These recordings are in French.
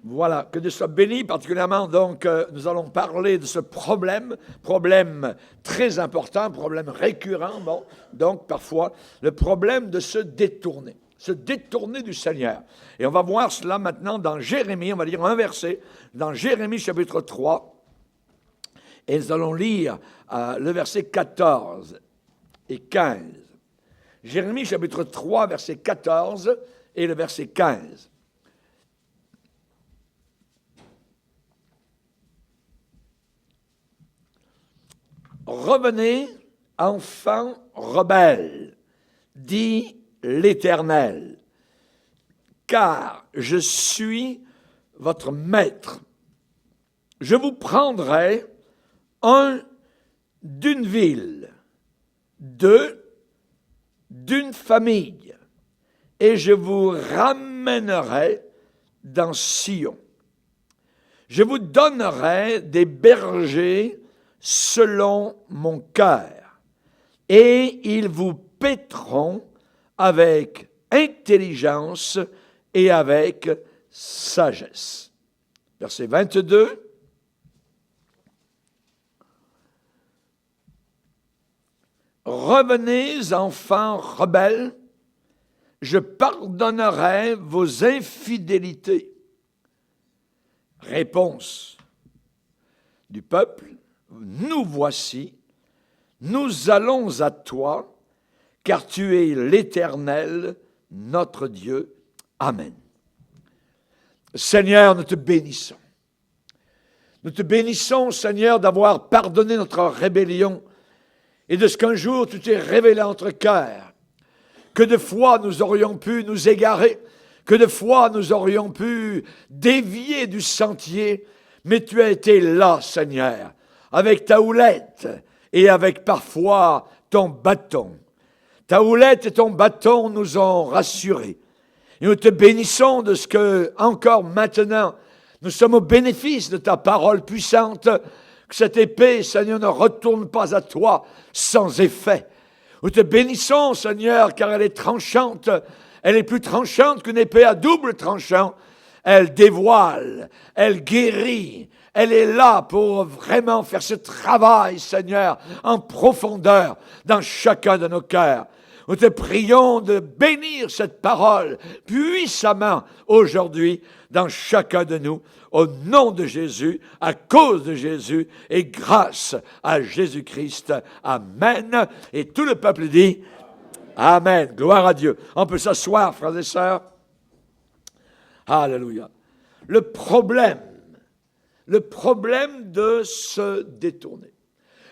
Voilà, que Dieu soit béni, particulièrement, donc, nous allons parler de ce problème très important, problème récurrent, bon, donc, parfois, le problème de se détourner du Seigneur. Et on va voir cela maintenant dans Jérémie, on va lire un verset, dans Jérémie chapitre 3, et nous allons lire le verset 14 et 15. Jérémie chapitre 3, verset 14 et le verset 15. Revenez, enfants rebelles, dit l'Éternel, car je suis votre maître. Je vous prendrai un d'une ville, deux d'une famille, et je vous ramènerai dans Sion. Je vous donnerai des bergers selon mon cœur, et ils vous paîtront avec intelligence et avec sagesse. Verset 22. Revenez, enfants rebelles, je pardonnerai vos infidélités. Réponse du peuple, nous voici, nous allons à toi, car tu es l'Éternel, notre Dieu. Amen. Seigneur, nous te bénissons. Nous te bénissons, Seigneur, d'avoir pardonné notre rébellion et de ce qu'un jour tu t'es révélé à notre cœur. Que de fois nous aurions pu nous égarer, que de fois nous aurions pu dévier du sentier, mais tu as été là, Seigneur, avec ta houlette et avec parfois ton bâton. Ta houlette et ton bâton nous ont rassurés. Et nous te bénissons de ce que, encore maintenant, nous sommes au bénéfice de ta parole puissante, que cette épée, Seigneur, ne retourne pas à toi sans effet. Nous te bénissons, Seigneur, car elle est tranchante. Elle est plus tranchante qu'une épée à double tranchant. Elle dévoile, elle guérit. Elle est là pour vraiment faire ce travail, Seigneur, en profondeur dans chacun de nos cœurs. Nous te prions de bénir cette parole puissamment aujourd'hui dans chacun de nous, au nom de Jésus, à cause de Jésus et grâce à Jésus-Christ. Amen. Et tout le peuple dit Amen. Gloire à Dieu. On peut s'asseoir, frères et sœurs. Alléluia. Le problème de se détourner.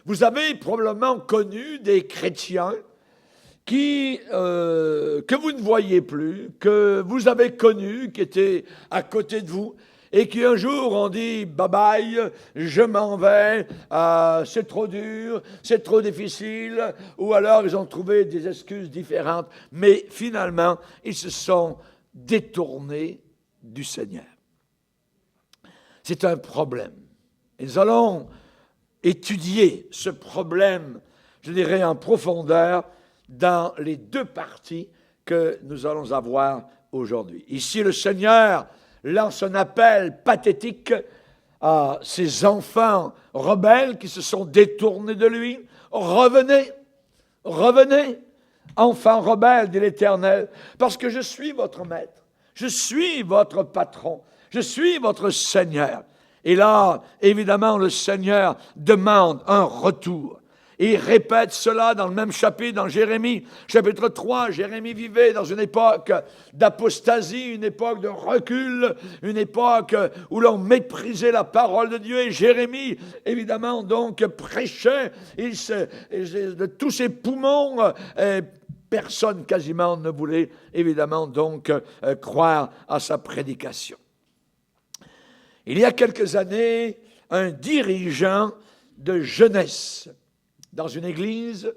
Vous avez probablement connu des chrétiens que vous ne voyez plus, que vous avez connus, qui étaient à côté de vous, et qui un jour ont dit « bye bye, je m'en vais, c'est trop dur, c'est trop difficile », ou alors ils ont trouvé des excuses différentes, mais finalement, ils se sont détournés du Seigneur. C'est un problème. Et nous allons étudier ce problème, je dirais, en profondeur, dans les deux parties que nous allons avoir aujourd'hui. Ici, le Seigneur lance un appel pathétique à ses enfants rebelles qui se sont détournés de lui. Revenez, revenez, enfants rebelles, dit l'Éternel, parce que je suis votre maître, je suis votre patron, je suis votre Seigneur. Et là, évidemment, le Seigneur demande un retour. Et il répète cela dans le même chapitre, dans Jérémie, chapitre 3. Jérémie vivait dans une époque d'apostasie, une époque de recul, une époque où l'on méprisait la parole de Dieu. Et Jérémie, évidemment, donc, prêchait de tous ses poumons. Personne quasiment ne voulait, évidemment, donc, croire à sa prédication. Il y a quelques années, un dirigeant de jeunesse dans une église,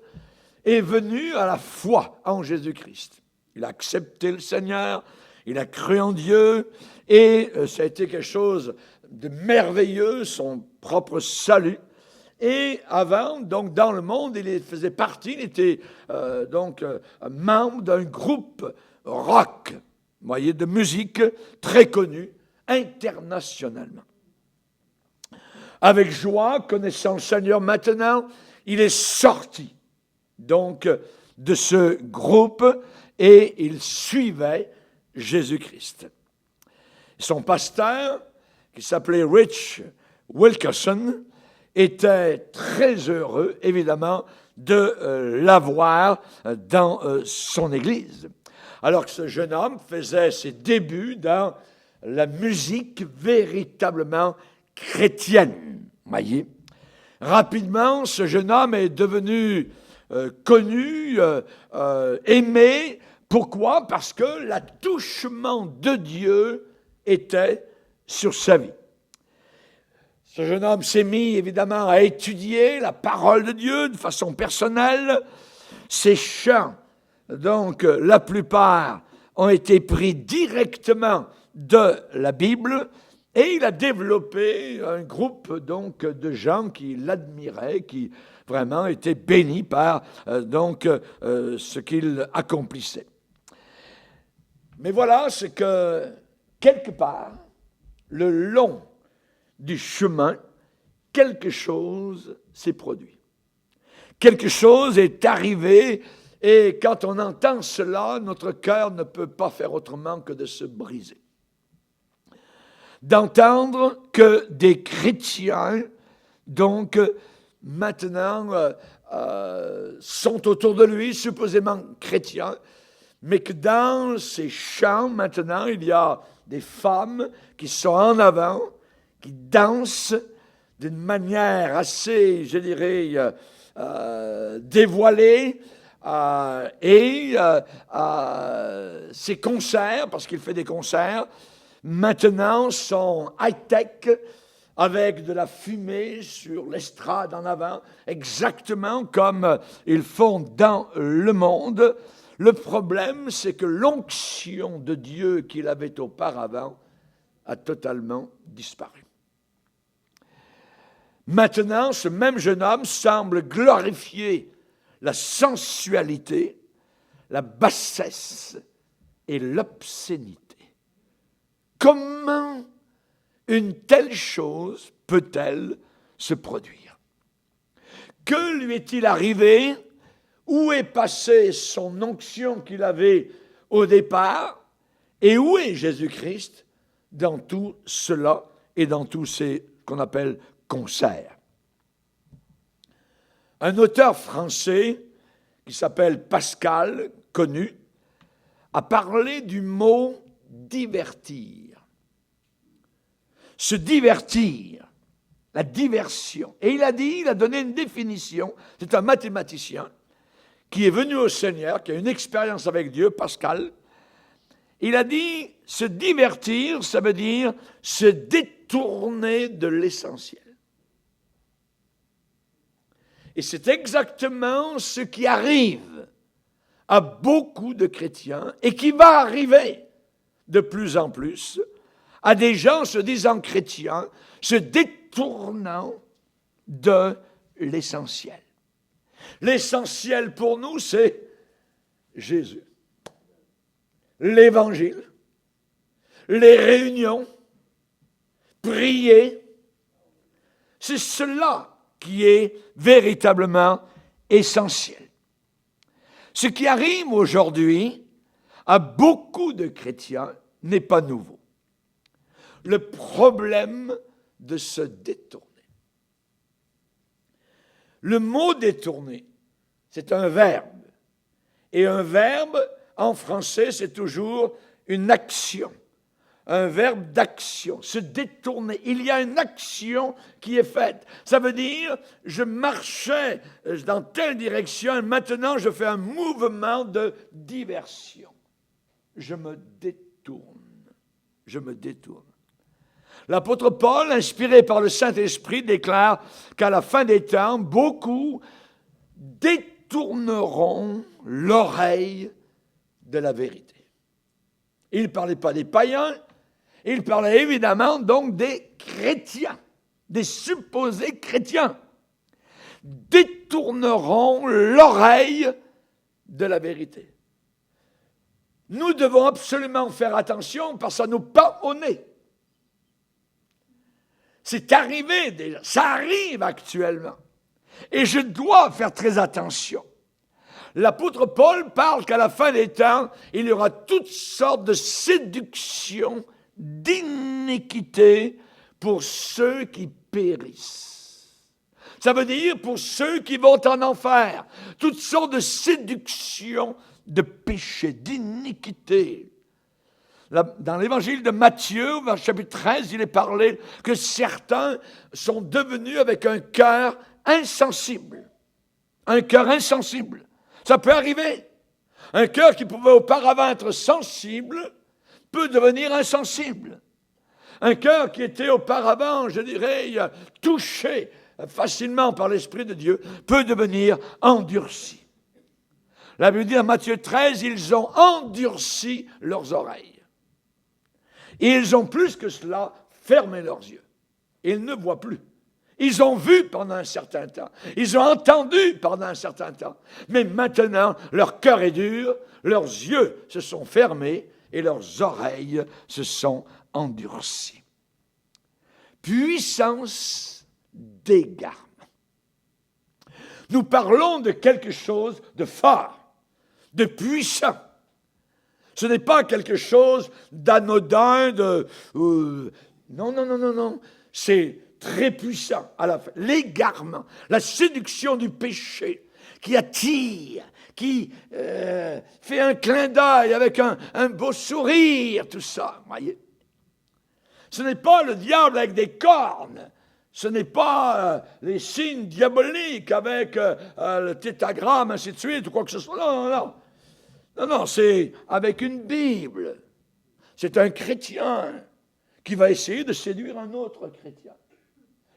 est venu à la foi en Jésus-Christ. Il a accepté le Seigneur, il a cru en Dieu, et ça a été quelque chose de merveilleux, son propre salut. Et avant, donc dans le monde, il faisait partie, il était membre d'un groupe rock, vous voyez, de musique très connu, internationalement. Avec joie, connaissant le Seigneur maintenant, il est sorti donc de ce groupe et il suivait Jésus-Christ. Son pasteur, qui s'appelait Rich Wilkerson, était très heureux, évidemment, de l'avoir dans son église. Alors que ce jeune homme faisait ses débuts dans la musique véritablement chrétienne. Voyez. Rapidement, ce jeune homme est devenu connu, aimé. Pourquoi? Parce que l'attouchement de Dieu était sur sa vie. Ce jeune homme s'est mis évidemment à étudier la parole de Dieu de façon personnelle. Ses chants, donc la plupart, ont été pris directement de la Bible et il a développé un groupe donc de gens qui l'admiraient, qui vraiment étaient bénis par ce qu'il accomplissait. Mais voilà, c'est que quelque part, le long du chemin, quelque chose s'est produit. Quelque chose est arrivé et quand on entend cela, notre cœur ne peut pas faire autrement que de se briser. D'entendre que des chrétiens, donc maintenant, sont autour de lui, supposément chrétiens, mais que dans ces chants, maintenant, il y a des femmes qui sont en avant, qui dansent d'une manière assez, je dirais, dévoilée, et ces concerts, parce qu'il fait des concerts, maintenant sont high-tech, avec de la fumée sur l'estrade en avant, exactement comme ils font dans le monde. Le problème, c'est que l'onction de Dieu qu'il avait auparavant a totalement disparu. Maintenant, ce même jeune homme semble glorifier la sensualité, la bassesse et l'obscénité. Comment une telle chose peut-elle se produire? Que lui est-il arrivé? Où est passée son onction qu'il avait au départ? Et où est Jésus-Christ dans tout cela et dans tous ces qu'on appelle concerts? Un auteur français qui s'appelle Pascal, connu, a parlé du mot « divertir ». Se divertir, la diversion. Et il a donné une définition, c'est un mathématicien qui est venu au Seigneur, qui a une expérience avec Dieu, Pascal. Il a dit, se divertir, ça veut dire se détourner de l'essentiel. Et c'est exactement ce qui arrive à beaucoup de chrétiens et qui va arriver de plus en plus à des gens se disant chrétiens, se détournant de l'essentiel. L'essentiel pour nous, c'est Jésus, l'Évangile, les réunions, prier. C'est cela qui est véritablement essentiel. Ce qui arrive aujourd'hui à beaucoup de chrétiens n'est pas nouveau. Le problème de se détourner. Le mot détourner, c'est un verbe. Et un verbe, en français, c'est toujours une action. Un verbe d'action, se détourner. Il y a une action qui est faite. Ça veut dire, je marchais dans telle direction et maintenant je fais un mouvement de diversion. Je me détourne. Je me détourne. L'apôtre Paul, inspiré par le Saint-Esprit, déclare qu'à la fin des temps, beaucoup détourneront l'oreille de la vérité. Il ne parlait pas des païens, il parlait évidemment donc des chrétiens, des supposés chrétiens. Détourneront l'oreille de la vérité. Nous devons absolument faire attention parce que ça nous pend au nez. C'est arrivé déjà, ça arrive actuellement. Et je dois faire très attention. L'apôtre Paul parle qu'à la fin des temps, il y aura toutes sortes de séductions, d'iniquité pour ceux qui périssent. Ça veut dire pour ceux qui vont en enfer. Toutes sortes de séductions, de péché, d'iniquité. Dans l'évangile de Matthieu, au chapitre 13, il est parlé que certains sont devenus avec un cœur insensible. Un cœur insensible. Ça peut arriver. Un cœur qui pouvait auparavant être sensible peut devenir insensible. Un cœur qui était auparavant, je dirais, touché facilement par l'Esprit de Dieu, peut devenir endurci. La Bible dit dans Matthieu 13, ils ont endurci leurs oreilles. Et ils ont plus que cela fermé leurs yeux. Ils ne voient plus. Ils ont vu pendant un certain temps. Ils ont entendu pendant un certain temps. Mais maintenant, leur cœur est dur, leurs yeux se sont fermés et leurs oreilles se sont endurcies. Puissance d'égarement. Nous parlons de quelque chose de fort, de puissant. Ce n'est pas quelque chose d'anodin, non. C'est très puissant à la fin. L'égarement, la séduction du péché qui attire, qui fait un clin d'œil avec un beau sourire, tout ça. Voyez. Ce n'est pas le diable avec des cornes. Ce n'est pas les signes diaboliques avec le tétagramme, ainsi de suite, ou quoi que ce soit. Non, c'est avec une Bible. C'est un chrétien qui va essayer de séduire un autre chrétien.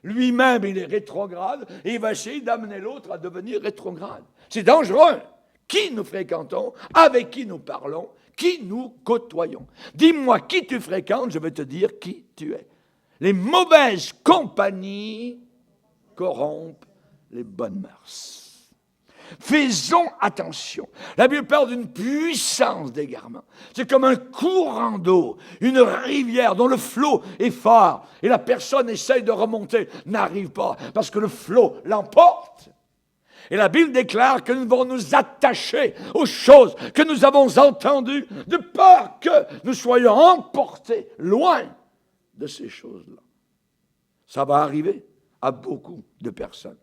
Lui-même, il est rétrograde et il va essayer d'amener l'autre à devenir rétrograde. C'est dangereux. Qui nous fréquentons, avec qui nous parlons, qui nous côtoyons. Dis-moi qui tu fréquentes, je vais te dire qui tu es. Les mauvaises compagnies corrompent les bonnes mœurs. Faisons attention. La Bible parle d'une puissance d'égarement. C'est comme un courant d'eau, une rivière dont le flot est fort et la personne essaye de remonter, n'arrive pas parce que le flot l'emporte. Et la Bible déclare que nous devons nous attacher aux choses que nous avons entendues de peur que nous soyons emportés loin de ces choses-là. Ça va arriver à beaucoup de personnes.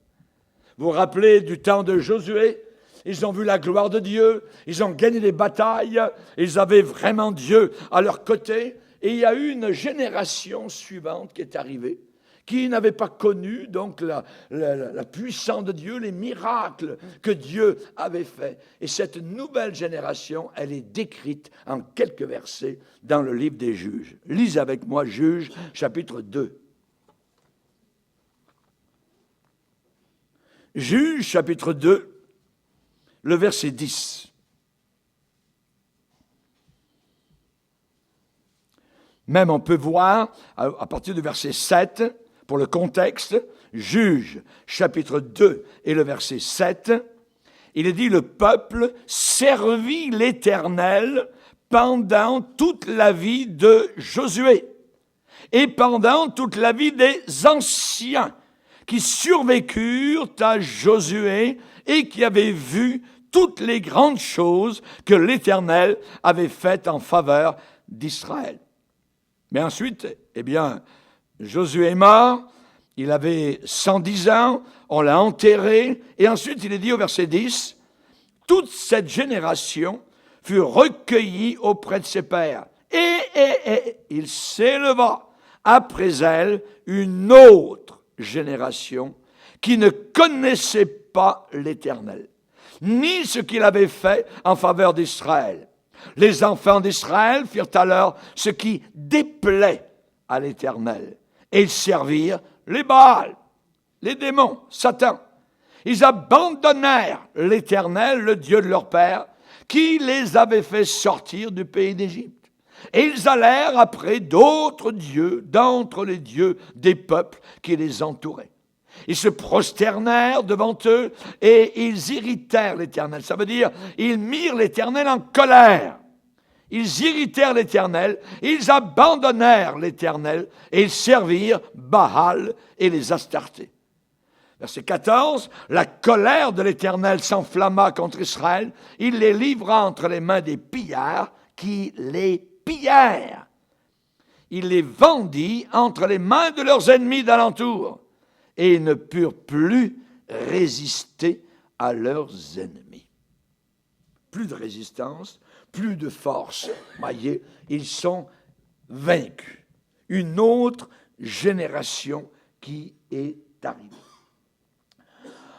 Vous vous rappelez du temps de Josué? Ils ont vu la gloire de Dieu, ils ont gagné des batailles, ils avaient vraiment Dieu à leur côté. Et il y a eu une génération suivante qui est arrivée, qui n'avait pas connu donc la puissance de Dieu, les miracles que Dieu avait faits. Et cette nouvelle génération, elle est décrite en quelques versets dans le livre des Juges. Lisez avec moi Juges, chapitre 2. Juges, chapitre 2, le verset 10. Même on peut voir, à partir du verset 7, pour le contexte, Juges, chapitre 2 et le verset 7, il est dit, le peuple servit l'Éternel pendant toute la vie de Josué et pendant toute la vie des anciens qui survécurent à Josué et qui avaient vu toutes les grandes choses que l'Éternel avait faites en faveur d'Israël. Mais ensuite, Josué est mort, il avait 110 ans, on l'a enterré, et ensuite il est dit au verset 10, « Toute cette génération fut recueillie auprès de ses pères, et il s'éleva après elle une autre génération qui ne connaissait pas l'Éternel, ni ce qu'il avait fait en faveur d'Israël. Les enfants d'Israël firent alors ce qui déplaît à l'Éternel, et ils servirent les Baals, les démons, Satan. Ils abandonnèrent l'Éternel, le Dieu de leur père, qui les avait fait sortir du pays d'Égypte. Et ils allèrent après d'autres dieux, d'entre les dieux des peuples qui les entouraient. Ils se prosternèrent devant eux et ils irritèrent l'Éternel. Ça veut dire, ils mirent l'Éternel en colère. ils irritèrent l'Éternel, ils abandonnèrent l'Éternel et ils servirent Baal et les Astartés. Verset 14, la colère de l'Éternel s'enflamma contre Israël, il les livra entre les mains des pillards qui les pillèrent. Il les vendit entre les mains de leurs ennemis d'alentour et ils ne purent plus résister à leurs ennemis. Plus de résistance, plus de force. Voyez, ils sont vaincus. Une autre génération qui est arrivée.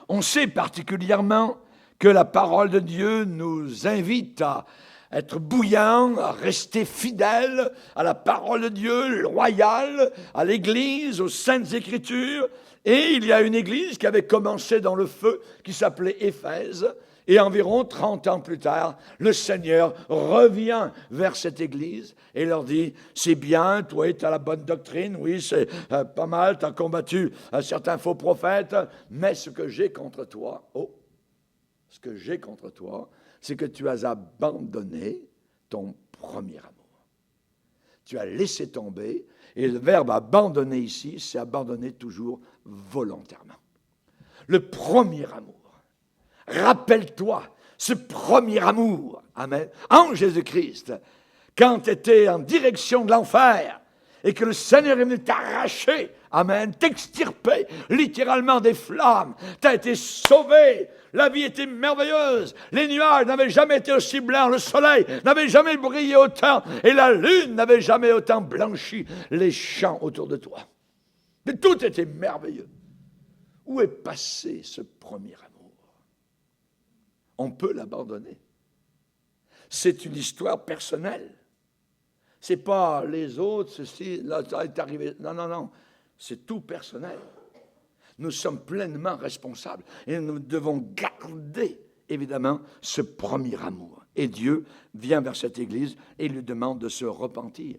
On sait particulièrement que la parole de Dieu nous invite à être bouillants, à rester fidèles à la parole de Dieu, loyal à l'Église, aux Saintes Écritures. Et il y a une Église qui avait commencé dans le feu, qui s'appelait Éphèse. Et environ 30 ans plus tard, le Seigneur revient vers cette Église et leur dit, c'est bien, toi tu as la bonne doctrine, oui c'est pas mal, tu as combattu certains faux prophètes, mais ce que j'ai contre toi, c'est que tu as abandonné ton premier amour. Tu as laissé tomber, et le verbe abandonner ici, c'est abandonner toujours volontairement. Le premier amour. Rappelle-toi ce premier amour, amen, en Jésus-Christ, quand tu étais en direction de l'enfer et que le Seigneur est venu t'arracher, amen, t'extirper littéralement des flammes, tu as été sauvé, la vie était merveilleuse, les nuages n'avaient jamais été aussi blancs, le soleil n'avait jamais brillé autant et la lune n'avait jamais autant blanchi les champs autour de toi. Mais tout était merveilleux. Où est passé ce premier amour? On peut l'abandonner. C'est une histoire personnelle. C'est pas les autres, ceci, là, ça est arrivé. Non. C'est tout personnel. Nous sommes pleinement responsables et nous devons garder, évidemment, ce premier amour. Et Dieu vient vers cette Église et lui demande de se repentir.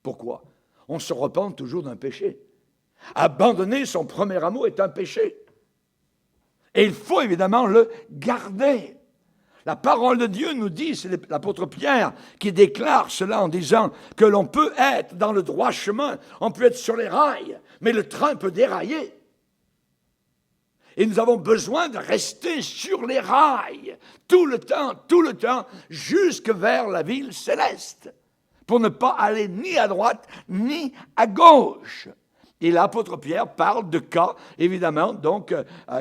Pourquoi? On se repent toujours d'un péché. Abandonner son premier amour est un péché. Et il faut évidemment le garder. La parole de Dieu nous dit, c'est l'apôtre Pierre qui déclare cela en disant que l'on peut être dans le droit chemin, on peut être sur les rails, mais le train peut dérailler. Et nous avons besoin de rester sur les rails tout le temps, jusque vers la ville céleste, pour ne pas aller ni à droite ni à gauche. Et l'apôtre Pierre parle de cas, évidemment, donc,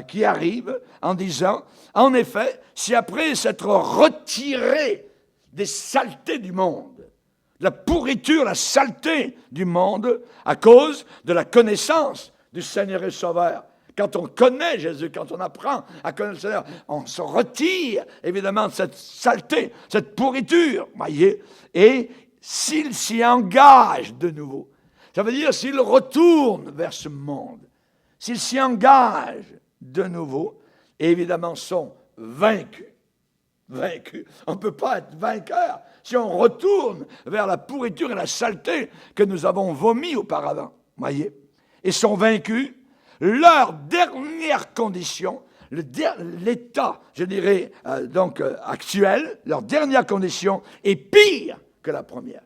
qui arrivent en disant, en effet, si après s'être retiré des saletés du monde, la pourriture, la saleté du monde, à cause de la connaissance du Seigneur et Sauveur, quand on connaît Jésus, quand on apprend à connaître le Seigneur, on se retire, évidemment, de cette saleté, cette pourriture, voyez, et s'il s'y engage de nouveau, ça veut dire s'il retourne vers ce monde, s'ils s'y engagent de nouveau, évidemment sont vaincus. Vaincus. On ne peut pas être vainqueur si on retourne vers la pourriture et la saleté que nous avons vomi auparavant. Voyez? Ils sont vaincus. Leur dernière condition, l'état, je dirais, actuel, leur dernière condition est pire que la première.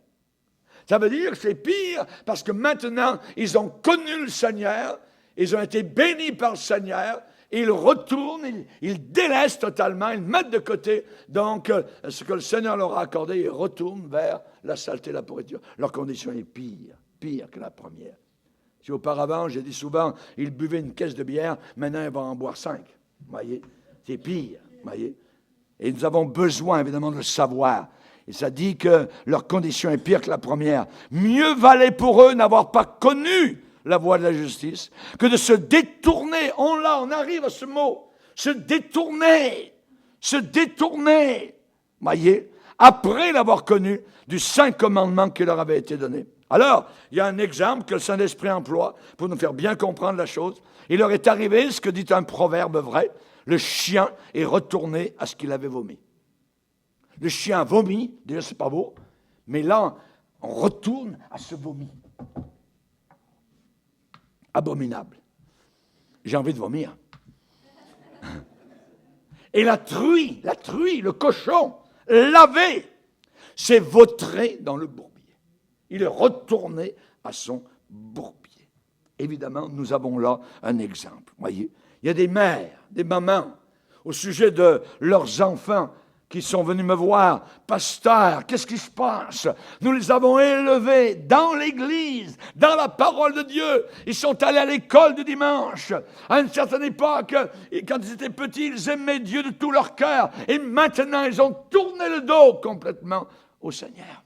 Ça veut dire que c'est pire parce que maintenant, ils ont connu le Seigneur, ils ont été bénis par le Seigneur, et ils retournent, ils délaissent totalement, ils mettent de côté donc ce que le Seigneur leur a accordé, ils retournent vers la saleté, la pourriture. Leur condition est pire que la première. Si auparavant, j'ai dit souvent, ils buvaient une caisse de bière, maintenant ils vont en boire 5. Vous voyez, c'est pire, voyez. Et nous avons besoin évidemment de le savoir. Et ça dit que leur condition est pire que la première. Mieux valait pour eux n'avoir pas connu la voie de la justice que de se détourner. On arrive à ce mot. Se détourner. Voyez, après l'avoir connu du saint commandement qui leur avait été donné. Alors, il y a un exemple que le Saint-Esprit emploie pour nous faire bien comprendre la chose. Il leur est arrivé ce que dit un proverbe vrai. Le chien est retourné à ce qu'il avait vomi. Le chien vomit, déjà c'est pas beau, mais là, on retourne à ce vomi. Abominable. J'ai envie de vomir. Et la truie, le cochon, lavé, s'est vautré dans le bourbier. Il est retourné à son bourbier. Évidemment, nous avons là un exemple. Voyez, il y a des mères, des mamans, au sujet de leurs enfants qui sont venus me voir. Pasteur, qu'est-ce qui se passe? Nous les avons élevés dans l'église, dans la parole de Dieu. Ils sont allés à l'école du dimanche. À une certaine époque, quand ils étaient petits, ils aimaient Dieu de tout leur cœur. Et maintenant, ils ont tourné le dos complètement au Seigneur.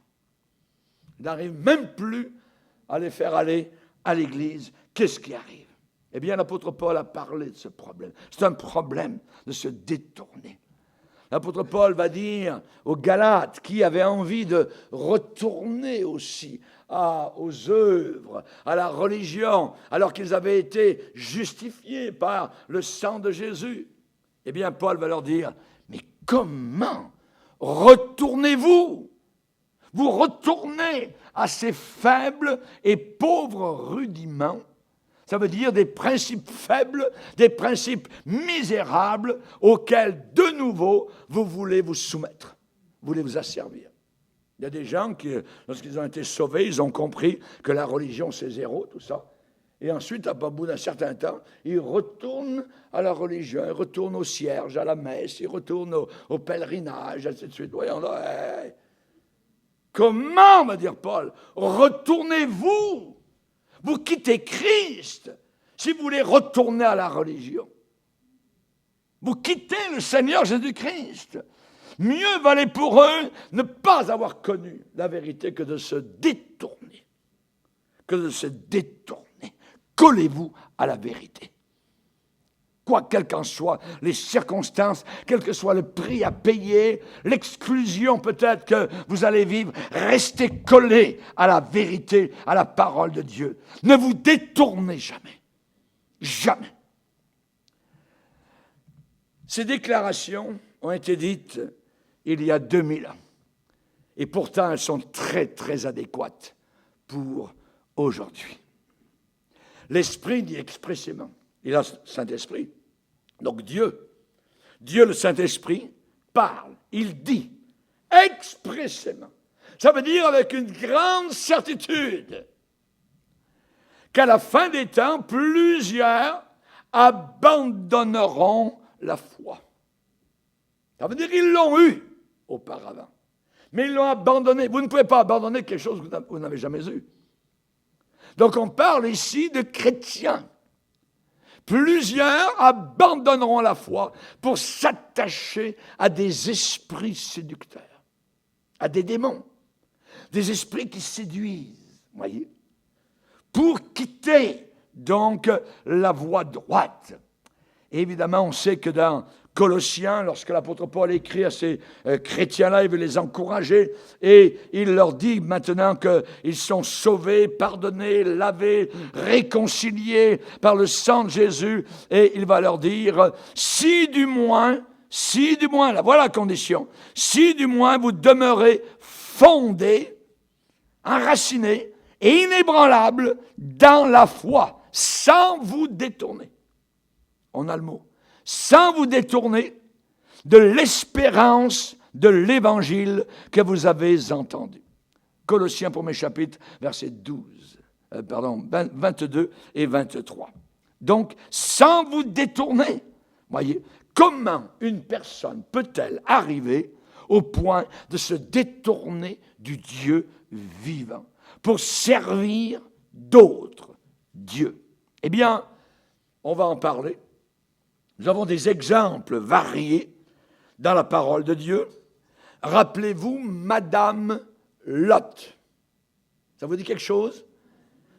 Ils n'arrivent même plus à les faire aller à l'église. Qu'est-ce qui arrive? Eh bien, l'apôtre Paul a parlé de ce problème. C'est un problème de se détourner. L'apôtre Paul va dire aux Galates qui avaient envie de retourner aussi aux œuvres, à la religion, alors qu'ils avaient été justifiés par le sang de Jésus. Eh bien, Paul va leur dire, mais comment retournez-vous? Vous retournez à ces faibles et pauvres rudiments. Ça veut dire des principes faibles, des principes misérables auxquels, de nouveau, vous voulez vous soumettre, vous voulez vous asservir. Il y a des gens qui, lorsqu'ils ont été sauvés, ils ont compris que la religion, c'est zéro, tout ça. Et ensuite, au bout d'un certain temps, ils retournent à la religion, ils retournent au cierge, à la messe, ils retournent au pèlerinage, ainsi de suite. Voyons là, comment, va dire Paul, retournez-vous? Vous quittez Christ si vous voulez retourner à la religion. Vous quittez le Seigneur Jésus-Christ. Mieux valait pour eux ne pas avoir connu la vérité que de se détourner. Que de se détourner. Collez-vous à la vérité. Quelles qu'en soient les circonstances, quel que soit le prix à payer, l'exclusion peut-être que vous allez vivre, restez collés à la vérité, à la parole de Dieu. Ne vous détournez jamais. Jamais. Ces déclarations ont été dites il y a 2000 ans. Et pourtant, elles sont très, très adéquates pour aujourd'hui. L'Esprit dit expressément, il a le Saint-Esprit. Donc Dieu le Saint-Esprit, parle, il dit expressément. Ça veut dire avec une grande certitude qu'à la fin des temps, plusieurs abandonneront la foi. Ça veut dire qu'ils l'ont eu auparavant, mais ils l'ont abandonné. Vous ne pouvez pas abandonner quelque chose que vous n'avez jamais eu. Donc on parle ici de chrétiens. Plusieurs abandonneront la foi pour s'attacher à des esprits séducteurs, à des démons, des esprits qui séduisent, voyez, pour quitter donc la voie droite. Et évidemment, on sait que dans Colossiens, lorsque l'apôtre Paul écrit à ces chrétiens-là, il veut les encourager et il leur dit maintenant qu'ils sont sauvés, pardonnés, lavés, réconciliés par le sang de Jésus, et il va leur dire, si du moins, là, voilà la condition, si du moins vous demeurez fondés, enracinés et inébranlables dans la foi, sans vous détourner. On a le mot. Sans vous détourner de l'espérance de l'évangile que vous avez entendu. Colossiens 1er chapitre, versets 22 et 23. Donc, sans vous détourner, voyez, comment une personne peut-elle arriver au point de se détourner du Dieu vivant pour servir d'autres dieux? Eh bien, on va en parler. Nous avons des exemples variés dans la parole de Dieu. Rappelez-vous Madame Lot. Ça vous dit quelque chose?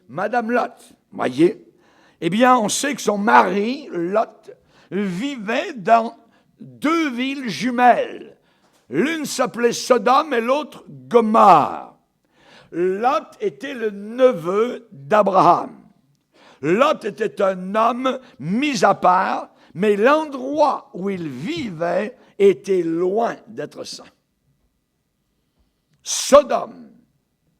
Madame Lot, voyez. Eh bien, on sait que son mari, Lot, vivait dans deux villes jumelles. L'une s'appelait Sodome et l'autre Gomorrhe. Lot était le neveu d'Abraham. Lot était un homme mis à part, mais l'endroit où il vivait était loin d'être saint. Sodome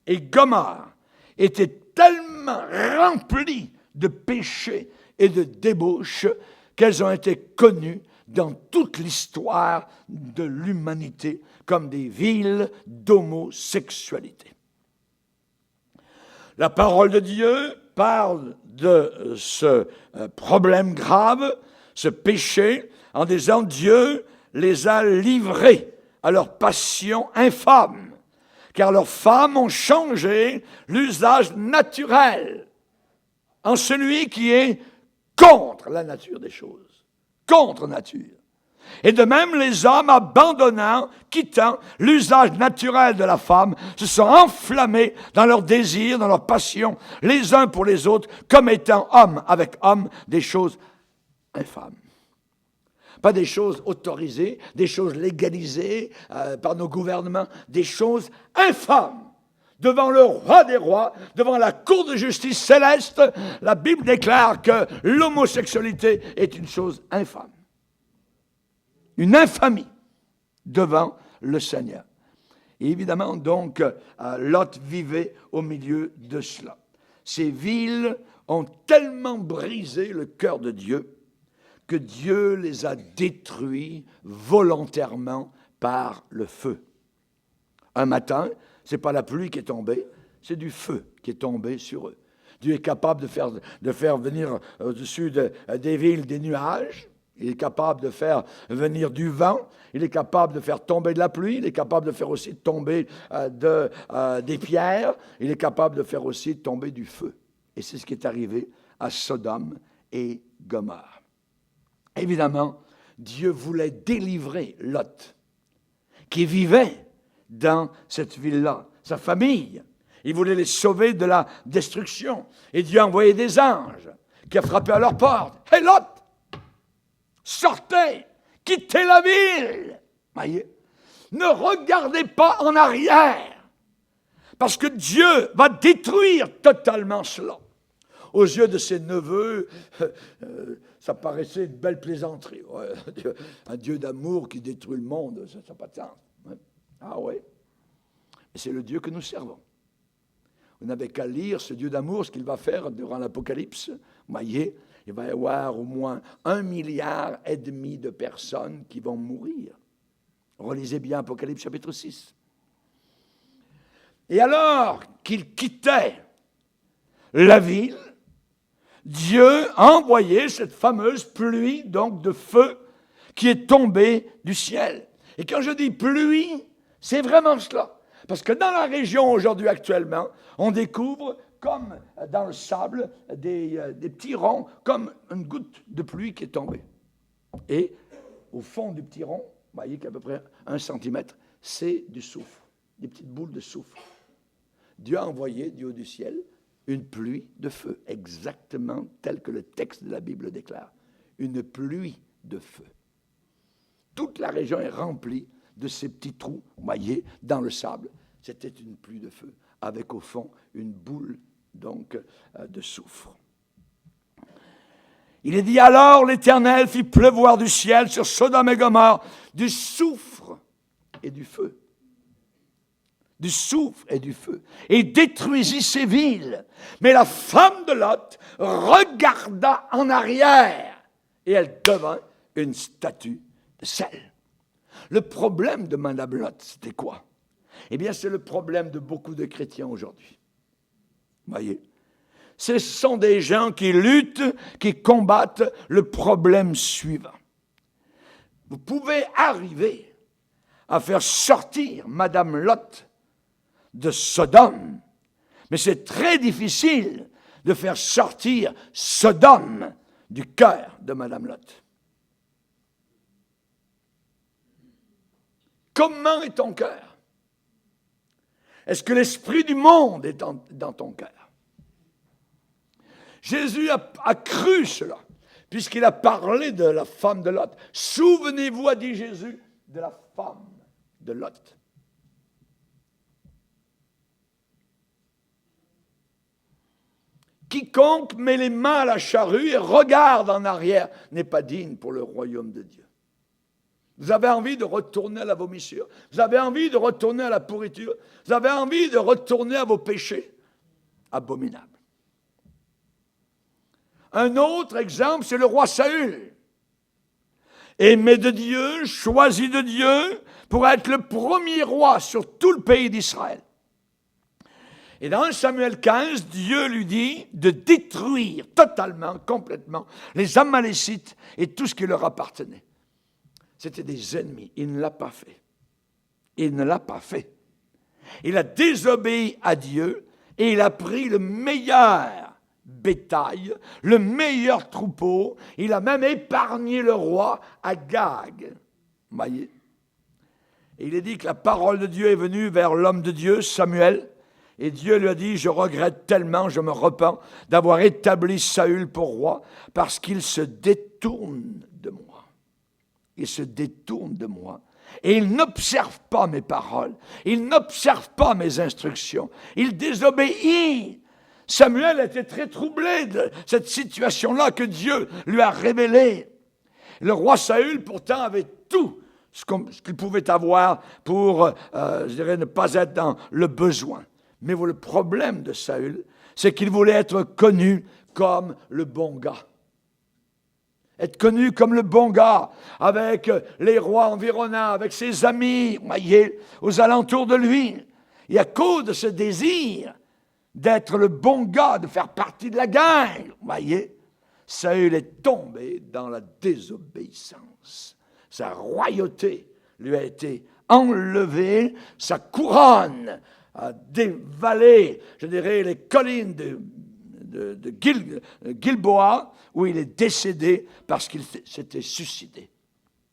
et Gomorrhe étaient tellement remplies de péchés et de débauches qu'elles ont été connues dans toute l'histoire de l'humanité comme des villes d'homosexualité. La parole de Dieu parle de ce problème grave, ce péché, en disant Dieu les a livrés à leur passion infâme, car leurs femmes ont changé l'usage naturel en celui qui est contre la nature des choses, contre nature. Et de même, les hommes, abandonnant, quittant l'usage naturel de la femme, se sont enflammés dans leurs désirs, dans leurs passions, les uns pour les autres, comme étant homme avec homme, des choses infâmes. Pas des choses autorisées, des choses légalisées par nos gouvernements, des choses infâmes. Devant le roi des rois, devant la cour de justice céleste, la Bible déclare que l'homosexualité est une chose infâme. Une infamie devant le Seigneur. Et évidemment, donc, Lot vivait au milieu de cela. Ces villes ont tellement brisé le cœur de Dieu que Dieu les a détruits volontairement par le feu. Un matin, ce n'est pas la pluie qui est tombée, c'est du feu qui est tombé sur eux. Dieu est capable de faire venir au-dessus des villes des nuages. Il est capable de faire venir du vent, il est capable de faire tomber de la pluie, il est capable de faire aussi tomber des pierres, il est capable de faire aussi tomber du feu. Et c'est ce qui est arrivé à Sodome et Gomorrhe. Évidemment, Dieu voulait délivrer Lot, qui vivait dans cette ville-là, sa famille. Il voulait les sauver de la destruction. Et Dieu a envoyé des anges qui ont frappé à leur porte. « Hé Lot! Sortez, quittez la ville. » Voyez, ne regardez pas en arrière, parce que Dieu va détruire totalement cela. Aux yeux de ses neveux, ça paraissait une belle plaisanterie. Ouais, un Dieu d'amour qui détruit le monde, ça n'a pas de sens. Ah oui, mais c'est le Dieu que nous servons. Vous n'avez qu'à lire ce Dieu d'amour, ce qu'il va faire durant l'Apocalypse. Voyez, il va y avoir au moins 1,5 milliard de personnes qui vont mourir. Relisez bien Apocalypse chapitre 6. Et alors qu'il quittait la ville, Dieu a envoyé cette fameuse pluie donc de feu qui est tombée du ciel. Et quand je dis pluie, c'est vraiment cela. Parce que dans la région aujourd'hui actuellement, on découvre comme dans le sable, des petits ronds, comme une goutte de pluie qui est tombée. Et au fond du petit rond, vous voyez qu'à peu près 1 centimètre, c'est du soufre, des petites boules de soufre. Dieu a envoyé du haut du ciel une pluie de feu, exactement tel que le texte de la Bible déclare. Une pluie de feu. Toute la région est remplie de ces petits trous, vous voyez, dans le sable. C'était une pluie de feu, avec au fond une boule donc de soufre. Il est dit alors, l'Éternel fit pleuvoir du ciel sur Sodome et Gomorrhe du soufre et du feu. Du soufre et du feu. Et détruisit ces villes. Mais la femme de Lot regarda en arrière et elle devint une statue de sel. Le problème de Madame Lot, c'était quoi? Eh bien, c'est le problème de beaucoup de chrétiens aujourd'hui. Voyez, ce sont des gens qui luttent, qui combattent le problème suivant. Vous pouvez arriver à faire sortir Madame Lot de Sodome, mais c'est très difficile de faire sortir Sodome du cœur de Madame Lot. Comment est ton cœur? Est-ce que l'esprit du monde est dans ton cœur? Jésus a cru cela, puisqu'il a parlé de la femme de Lot. Souvenez-vous, a dit Jésus, de la femme de Lot. Quiconque met les mains à la charrue et regarde en arrière n'est pas digne pour le royaume de Dieu. Vous avez envie de retourner à la vomissure, vous avez envie de retourner à la pourriture, vous avez envie de retourner à vos péchés abominables. Un autre exemple, c'est le roi Saül. aimé de Dieu, choisi de Dieu, pour être le premier roi sur tout le pays d'Israël. Et dans 1 Samuel 15, Dieu lui dit de détruire totalement, complètement, les Amalécites et tout ce qui leur appartenait. C'était des ennemis. Il ne l'a pas fait. Il ne l'a pas fait. Il a désobéi à Dieu et il a pris le meilleur bétail, le meilleur troupeau. Il a même épargné le roi à Gag. Vous voyez? Et il est dit que la parole de Dieu est venue vers l'homme de Dieu, Samuel, et Dieu lui a dit, je regrette tellement, je me repens d'avoir établi Saül pour roi, parce qu'il se détourne de moi. Il se détourne de moi. Et il n'observe pas mes paroles, il n'observe pas mes instructions, il désobéit. Samuel était très troublé de cette situation-là que Dieu lui a révélée. Le roi Saül, pourtant, avait tout ce qu'il pouvait avoir pour, je dirais, ne pas être dans le besoin. Mais le problème de Saül, c'est qu'il voulait être connu comme le bon gars. Être connu comme le bon gars, avec les rois environnants, avec ses amis, voyez, aux alentours de lui. Et à cause de ce désir d'être le bon gars, de faire partie de la gang, voyez, Saül est tombé dans la désobéissance. Sa royauté lui a été enlevée, sa couronne a dévalé, je dirais, les collines de Gilboa, où il est décédé parce qu'il s'était suicidé.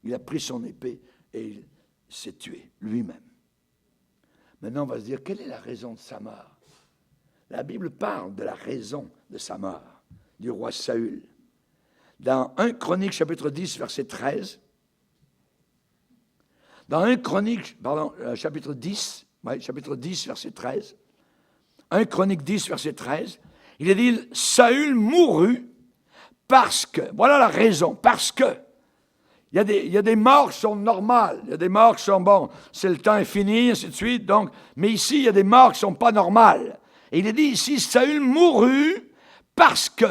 Il a pris son épée et il s'est tué lui-même. Maintenant, on va se dire, quelle est la raison de sa mort? La Bible parle de la raison de sa mort, du roi Saül. Dans 1 Chronique, chapitre 10, verset 13, dans 1 Chronique, chapitre 10, chapitre 10, verset 13, 1 Chronique 10, verset 13, il est dit, Saül mourut parce que, voilà la raison, parce que, il y a des morts qui sont normales, il y a des morts qui sont, bon, c'est le temps est fini, ainsi de suite, donc, mais ici, il y a des morts qui ne sont pas normales. Et il est dit ici, Saül mourut parce que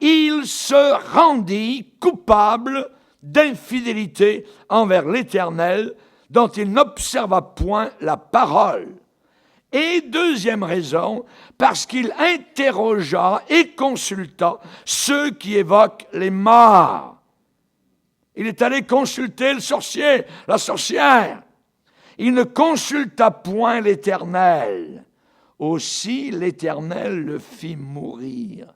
il se rendit coupable d'infidélité envers l'Éternel, dont il n'observa point la parole. Et deuxième raison, parce qu'il interrogea et consulta ceux qui évoquent les morts. Il est allé consulter le sorcier, la sorcière. Il ne consulta point l'Éternel. Aussi l'Éternel le fit mourir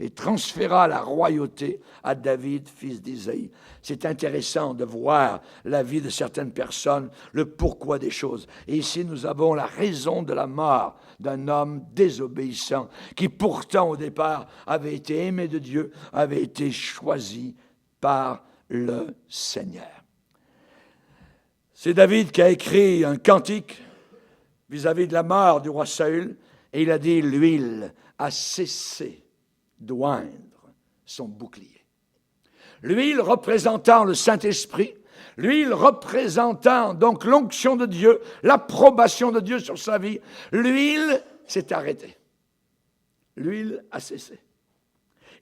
et transféra la royauté à David, fils d'Isaïe. C'est intéressant de voir la vie de certaines personnes, le pourquoi des choses. Et ici, nous avons la raison de la mort d'un homme désobéissant, qui pourtant, au départ, avait été aimé de Dieu, avait été choisi par le Seigneur. C'est David qui a écrit un cantique vis-à-vis de la mort du roi Saül, et il a dit, l'huile a cessé d'oindre son bouclier. L'huile représentant le Saint-Esprit, l'huile représentant donc l'onction de Dieu, l'approbation de Dieu sur sa vie, l'huile s'est arrêtée. L'huile a cessé.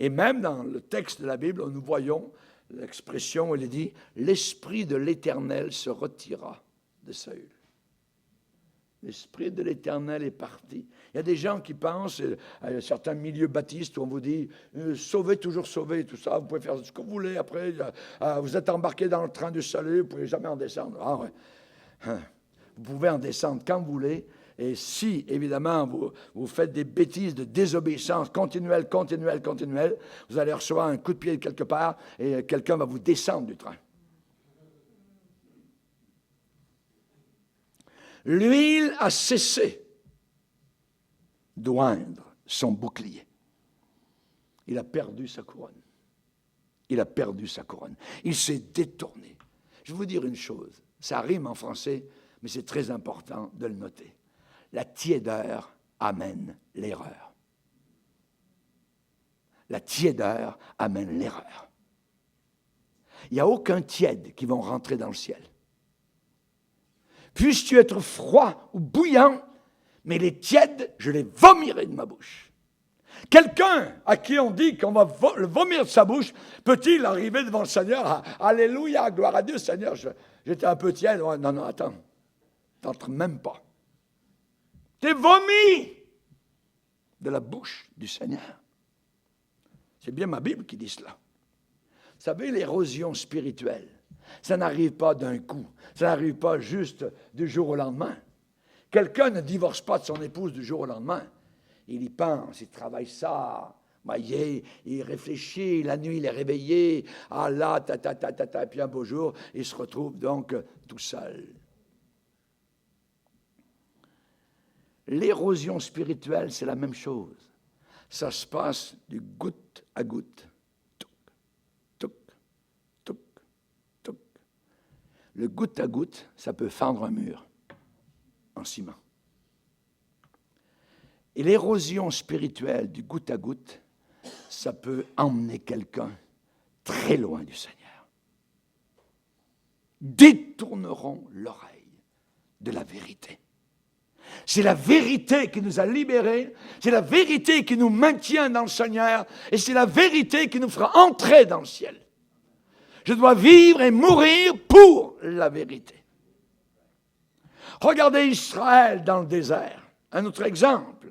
Et même dans le texte de la Bible, nous voyons l'expression où il est dit « L'Esprit de l'Éternel se retira de Saül ». L'Esprit de l'Éternel est parti. Il y a des gens qui pensent, à certains milieux baptistes, où on vous dit sauvez, toujours sauver, tout ça, vous pouvez faire ce que vous voulez, après, vous êtes embarqué dans le train du salut, vous ne pouvez jamais en descendre. Ah ouais. Vous pouvez en descendre quand vous voulez, et si, évidemment, vous faites des bêtises de désobéissance continuelle, vous allez recevoir un coup de pied quelque part, et quelqu'un va vous descendre du train. L'huile a cessé d'oindre son bouclier. Il a perdu sa couronne. Il a perdu sa couronne. Il s'est détourné. Je vais vous dire une chose. Ça rime en français, mais c'est très important de le noter. La tiédeur amène l'erreur. La tiédeur amène l'erreur. Il n'y a aucun tiède qui va rentrer dans le ciel. Puisses-tu être froid ou bouillant, mais les tièdes, je les vomirai de ma bouche. Quelqu'un à qui on dit qu'on va le vomir de sa bouche, peut-il arriver devant le Seigneur? Alléluia, gloire à Dieu, Seigneur. J'étais un peu tiède. Ouais, non, attends. T'entres même pas. T'es vomi de la bouche du Seigneur. C'est bien ma Bible qui dit cela. Vous savez, l'érosion spirituelle, ça n'arrive pas d'un coup. Ça n'arrive pas juste du jour au lendemain. Quelqu'un ne divorce pas de son épouse du jour au lendemain. Il y pense, il travaille ça. Voyez, il réfléchit, la nuit il est réveillé. Ah là, et puis un beau jour, il se retrouve donc tout seul. L'érosion spirituelle, c'est la même chose. Ça se passe du goutte à goutte. Touc, touc, touc, touc. Le goutte à goutte, ça peut fendre un mur en ciment. Et l'érosion spirituelle du goutte à goutte, ça peut emmener quelqu'un très loin du Seigneur. Détourneront l'oreille de la vérité. C'est la vérité qui nous a libérés, c'est la vérité qui nous maintient dans le Seigneur, et c'est la vérité qui nous fera entrer dans le ciel. Je dois vivre et mourir pour la vérité. Regardez Israël dans le désert, un autre exemple.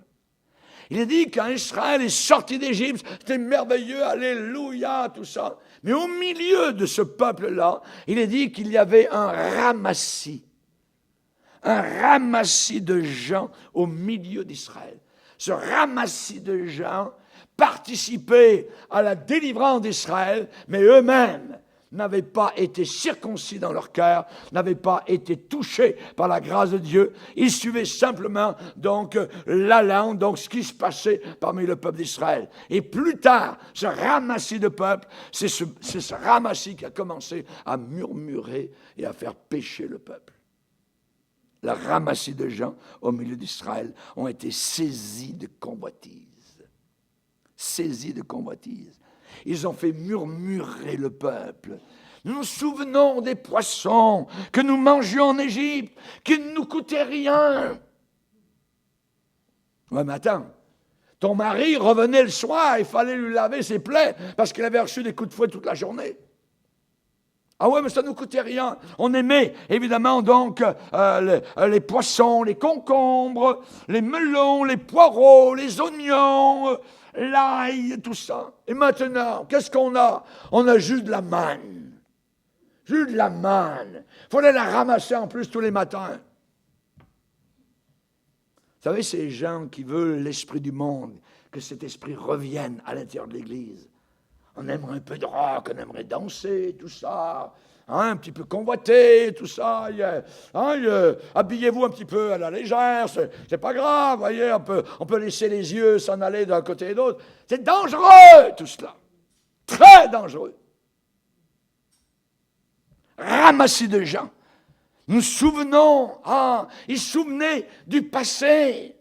Il est dit quand Israël est sorti d'Égypte, c'était merveilleux, alléluia, tout ça. Mais au milieu de ce peuple-là, il est dit qu'il y avait un ramassis de gens au milieu d'Israël. Ce ramassis de gens participaient à la délivrance d'Israël, mais eux-mêmes n'avaient pas été circoncis dans leur cœur, n'avaient pas été touchés par la grâce de Dieu. Ils suivaient simplement donc la langue, donc ce qui se passait parmi le peuple d'Israël. Et plus tard, ce ramassis de peuple, c'est ce ramassis qui a commencé à murmurer et à faire pécher le peuple. Le ramassis de gens au milieu d'Israël ont été saisis de convoitise. Saisis de convoitise. Ils ont fait murmurer le peuple. Nous nous souvenons des poissons que nous mangions en Égypte, qui ne nous coûtaient rien. Ouais, mais attends, ton mari revenait le soir, il fallait lui laver ses plaies parce qu'il avait reçu des coups de fouet toute la journée. Ah ouais, mais ça ne nous coûtait rien. On aimait évidemment donc les poissons, les concombres, les melons, les poireaux, les oignons, l'ail, tout ça. Et maintenant, qu'est-ce qu'on a? On a juste de la manne. Juste de la manne. Il fallait la ramasser en plus tous les matins. Vous savez, ces gens qui veulent l'esprit du monde, que cet esprit revienne à l'intérieur de l'Église. On aimerait un peu de rock, on aimerait danser, tout ça, un petit peu convoiter, tout ça. Habillez-vous un petit peu à la légère, c'est pas grave, voyez, on peut laisser les yeux s'en aller d'un côté et de l'autre. C'est dangereux, tout cela. Très dangereux. Ramassis de gens. Nous souvenons, ils se souvenaient du passé.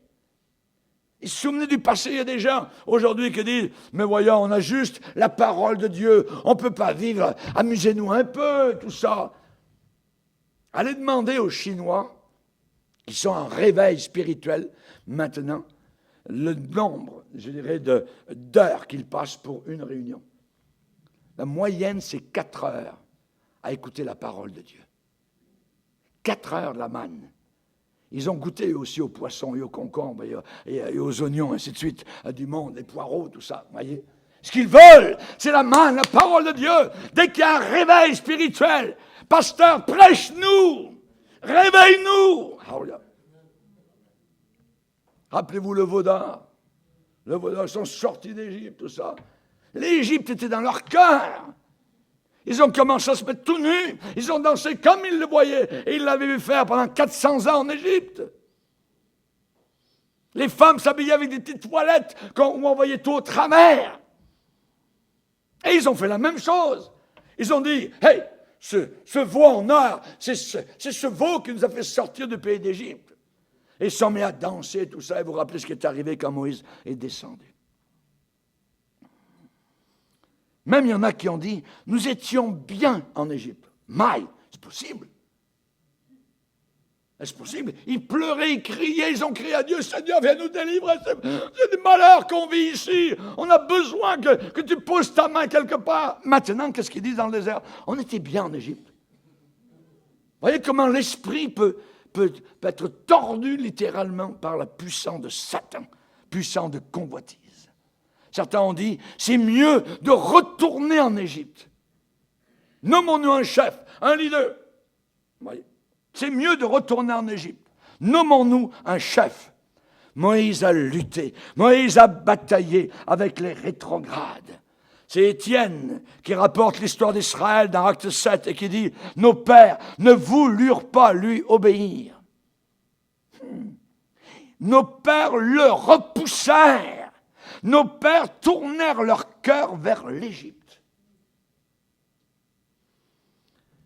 Ils se souvenaient du passé. Il y a des gens aujourd'hui qui disent, mais voyons, on a juste la parole de Dieu, on ne peut pas vivre, amusez-nous un peu, tout ça. Allez demander aux Chinois, qui sont en réveil spirituel maintenant, le nombre, je dirais, d'heures qu'ils passent pour une réunion. La moyenne, c'est 4 heures à écouter la parole de Dieu. 4 heures de la manne. Ils ont goûté aussi aux poissons et aux concombres et aux oignons, ainsi de suite, du monde, les poireaux, tout ça, voyez. Ce qu'ils veulent, c'est la manne, la parole de Dieu. Dès qu'il y a un réveil spirituel, pasteur, prêche-nous, réveille-nous. Rappelez-vous le veau d'or. Le veau d'or, ils sont sortis d'Égypte, tout ça. L'Égypte était dans leur cœur. Ils ont commencé à se mettre tout nus. Ils ont dansé comme ils le voyaient. Et ils l'avaient vu faire pendant 400 ans en Égypte. Les femmes s'habillaient avec des petites toilettes où on voyait tout au travers. Et ils ont fait la même chose. Ils ont dit, hey, ce veau en or, c'est ce veau qui nous a fait sortir du pays d'Égypte. Et ils se sont mis à danser, tout ça. Et vous vous rappelez ce qui est arrivé quand Moïse est descendu. Même il y en a qui ont dit, nous étions bien en Égypte. Mais, c'est possible. Est-ce possible? Ils pleuraient, ils criaient, ils ont crié à Dieu, Seigneur, viens nous délivrer, c'est du malheur qu'on vit ici. On a besoin que tu poses ta main quelque part. Maintenant, qu'est-ce qu'ils disent dans le désert? On était bien en Égypte. Vous voyez comment l'esprit peut être tordu littéralement par la puissance de Satan, puissance de convoitise. Certains ont dit, c'est mieux de retourner en Égypte. Nommons-nous un chef, un leader. Vous voyez? C'est mieux de retourner en Égypte. Nommons-nous un chef. Moïse a lutté, Moïse a bataillé avec les rétrogrades. C'est Étienne qui rapporte l'histoire d'Israël dans Acte 7 et qui dit « Nos pères ne voulurent pas lui obéir. Nos pères le repoussèrent. Nos pères tournèrent leur cœur vers l'Égypte. »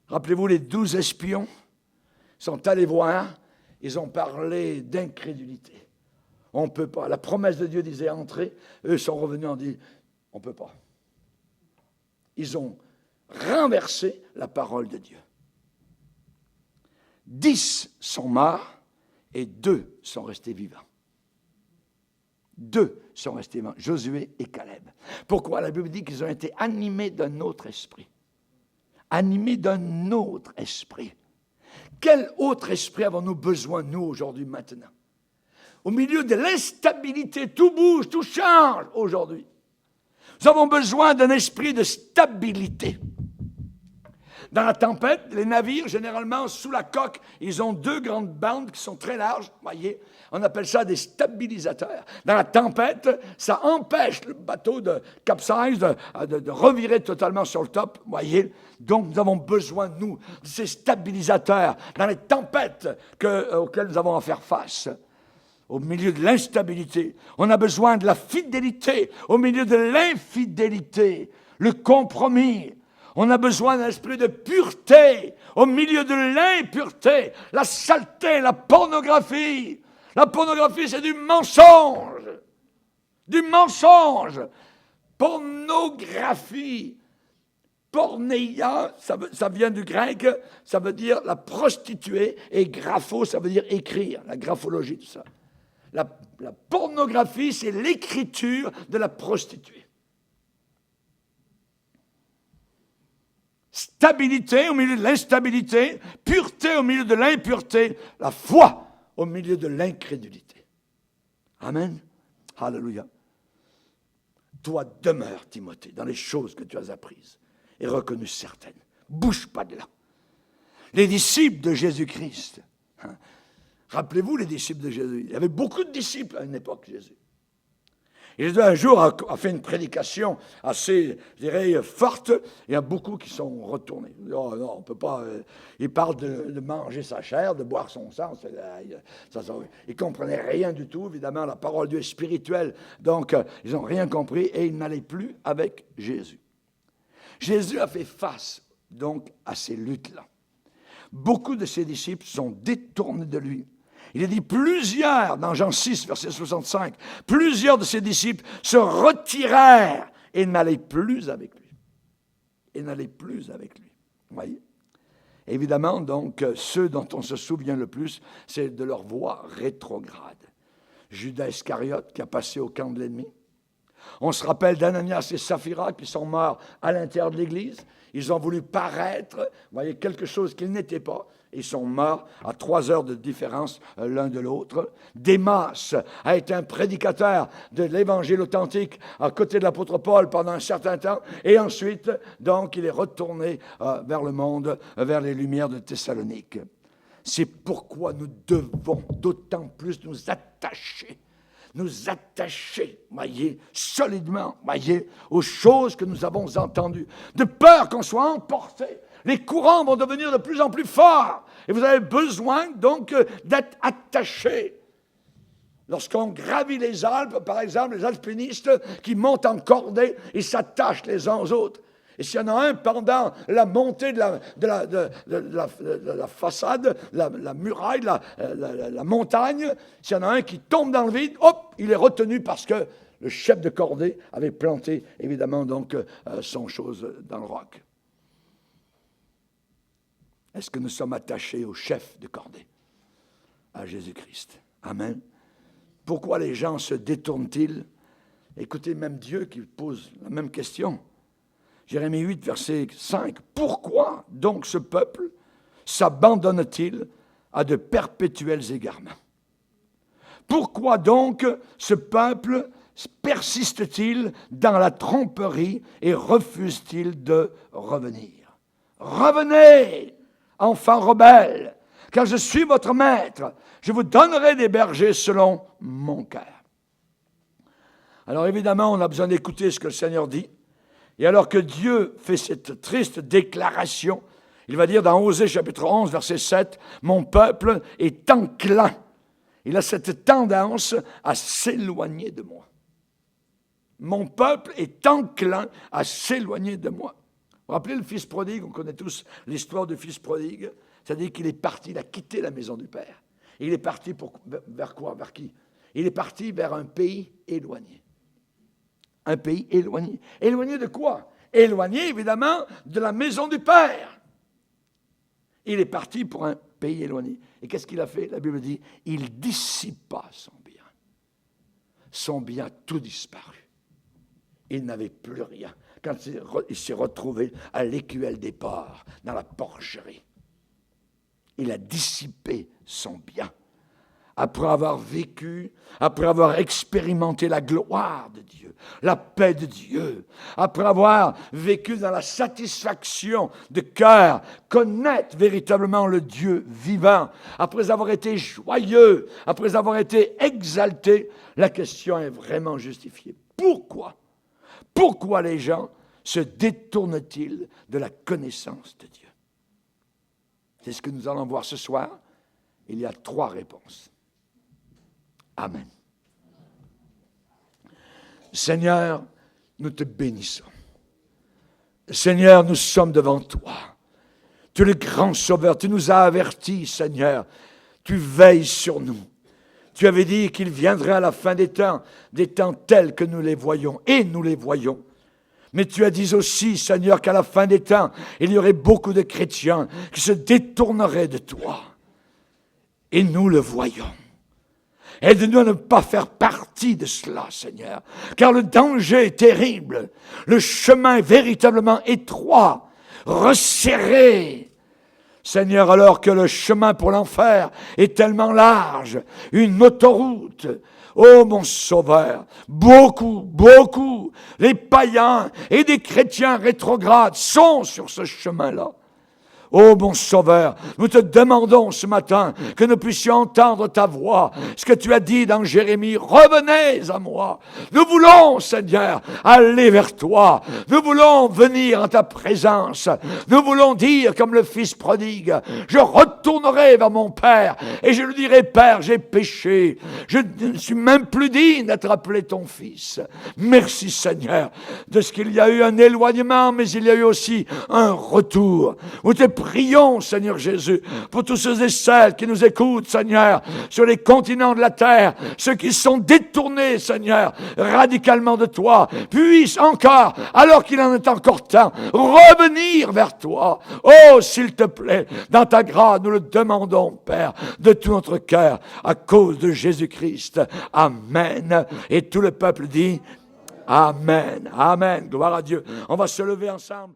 Rappelez-vous les 12 espions sont allés voir, ils ont parlé d'incrédulité. On ne peut pas. La promesse de Dieu disait entrer. Eux sont revenus en disant on ne peut pas. Ils ont renversé la parole de Dieu. 10 sont morts et 2 sont restés vivants. 2 sont restés vivants, Josué et Caleb. Pourquoi? La Bible dit qu'ils ont été animés d'un autre esprit. Animés d'un autre esprit. Quel autre esprit avons-nous besoin, nous, aujourd'hui, maintenant? Au milieu de l'instabilité, tout bouge, tout change aujourd'hui. Nous avons besoin d'un esprit de stabilité. Dans la tempête, les navires, généralement, sous la coque, ils ont 2 grandes bandes qui sont très larges. Voyez, on appelle ça des stabilisateurs. Dans la tempête, ça empêche le bateau de capsize, de revirer totalement sur le top. Voyez, donc nous avons besoin, nous, de ces stabilisateurs dans les tempêtes auxquelles nous avons à faire face. Au milieu de l'instabilité, on a besoin de la fidélité. Au milieu de l'infidélité, le compromis. On a besoin d'un esprit de pureté. Au milieu de l'impureté, la saleté, la pornographie. La pornographie, c'est du mensonge. Du mensonge. Pornographie. Porneia, ça vient du grec, ça veut dire la prostituée. Et grapho, ça veut dire écrire. La graphologie, tout ça. La pornographie, c'est l'écriture de la prostituée. Stabilité au milieu de l'instabilité, pureté au milieu de l'impureté, la foi au milieu de l'incrédulité. Amen. Alléluia. Toi demeure, Timothée, dans les choses que tu as apprises et reconnues certaines. Bouge pas de là. Les disciples de Jésus-Christ, rappelez-vous les disciples de Jésus. Il y avait beaucoup de disciples à une époque, Jésus. Il un jour a fait une prédication assez, je dirais, forte. Il y a beaucoup qui sont retournés. Oh, non, on ne peut pas. Il parle de manger sa chair, de boire son sang. Ils ne comprenaient rien du tout. Évidemment, la parole de Dieu est spirituelle. Donc, ils n'ont rien compris et ils n'allaient plus avec Jésus. Jésus a fait face, donc, à ces luttes-là. Beaucoup de ses disciples sont détournés de lui. Il est dit plusieurs, dans Jean 6, verset 65, plusieurs de ses disciples se retirèrent et n'allaient plus avec lui. Et n'allaient plus avec lui. Vous voyez? Évidemment, donc, ceux dont on se souvient le plus, c'est de leur voie rétrograde. Judas Iscariote qui a passé au camp de l'ennemi. On se rappelle d'Ananias et Saphira qui sont morts à l'intérieur de l'Église. Ils ont voulu paraître, vous voyez, quelque chose qu'ils n'étaient pas. Ils sont morts à 3 heures de différence l'un de l'autre. Démas a été un prédicateur de l'Évangile authentique à côté de l'apôtre Paul pendant un certain temps. Et ensuite, donc, il est retourné vers le monde, vers les lumières de Thessalonique. C'est pourquoi nous devons d'autant plus nous attacher, voyez, solidement, voyez, aux choses que nous avons entendues, de peur qu'on soit emporté. Les courants vont devenir de plus en plus forts. Et vous avez besoin, donc, d'être attaché. Lorsqu'on gravit les Alpes, par exemple, les alpinistes qui montent en cordée, ils s'attachent les uns aux autres. Et s'il y en a un pendant la montée de la façade, la muraille, la montagne, s'il y en a un qui tombe dans le vide, hop, il est retenu parce que le chef de cordée avait planté, évidemment, donc, son chose dans le roc. Est-ce que nous sommes attachés au chef de cordée? à Jésus-Christ. Amen. Pourquoi les gens se détournent-ils? Écoutez, même Dieu qui pose la même question. Jérémie 8, verset 5. Pourquoi donc ce peuple s'abandonne-t-il à de perpétuels égarements? Pourquoi donc ce peuple persiste-t-il dans la tromperie et refuse-t-il de revenir? Revenez, enfants rebelles, car je suis votre maître. Je vous donnerai des bergers selon mon cœur. Alors évidemment, on a besoin d'écouter ce que le Seigneur dit. Et alors que Dieu fait cette triste déclaration, il va dire dans Osée chapitre 11, verset 7, « Mon peuple est enclin. » Il a cette tendance à s'éloigner de moi. Mon peuple est enclin à s'éloigner de moi. Vous vous rappelez le fils prodigue? On connaît tous l'histoire du fils prodigue. C'est-à-dire qu'il est parti, il a quitté la maison du Père. Il est parti vers quoi? Vers qui? Il est parti vers un pays éloigné. Un pays éloigné. Éloigné de quoi? Éloigné, évidemment, de la maison du Père. Il est parti pour un pays éloigné. Et qu'est-ce qu'il a fait? La Bible dit, il dissipa son bien. Son bien a tout disparu. Il n'avait plus rien. Quand il s'est retrouvé à l'écuelle des porcs, dans la porcherie, il a dissipé son bien. Après avoir vécu, après avoir expérimenté la gloire de Dieu, la paix de Dieu, après avoir vécu dans la satisfaction de cœur, connaître véritablement le Dieu vivant, après avoir été joyeux, après avoir été exalté, la question est vraiment justifiée. Pourquoi? Pourquoi les gens se détournent-ils de la connaissance de Dieu? C'est ce que nous allons voir ce soir. Il y a 3 réponses. Amen. Seigneur, nous te bénissons. Seigneur, nous sommes devant toi. Tu es le grand sauveur. Tu nous as avertis, Seigneur. Tu veilles sur nous. Tu avais dit qu'il viendrait à la fin des temps tels que nous les voyons. Et nous les voyons. Mais tu as dit aussi, Seigneur, qu'à la fin des temps, il y aurait beaucoup de chrétiens qui se détourneraient de toi. Et nous le voyons. Aide-nous à ne pas faire partie de cela, Seigneur, car le danger est terrible. Le chemin est véritablement étroit, resserré. Seigneur, alors que le chemin pour l'enfer est tellement large, une autoroute. Oh mon Sauveur, beaucoup, les païens et des chrétiens rétrogrades sont sur ce chemin-là. Oh mon Sauveur, nous te demandons ce matin que nous puissions entendre ta voix, ce que tu as dit dans Jérémie, revenez à moi. Nous voulons, Seigneur, aller vers toi. Nous voulons venir en ta présence. Nous voulons dire comme le fils prodigue, je retournerai vers mon Père et je lui dirai, Père, j'ai péché. Je ne suis même plus digne d'être appelé ton fils. Merci Seigneur de ce qu'il y a eu un éloignement, mais il y a eu aussi un retour. Nous te prions, Seigneur Jésus, pour tous ceux et celles qui nous écoutent, Seigneur, sur les continents de la terre, ceux qui sont détournés, Seigneur, radicalement de toi, puissent encore, alors qu'il en est encore temps, revenir vers toi. Oh, s'il te plaît, dans ta grâce, nous le demandons, Père, de tout notre cœur, à cause de Jésus-Christ. Amen. Et tout le peuple dit Amen. Amen. Gloire à Dieu. On va se lever ensemble.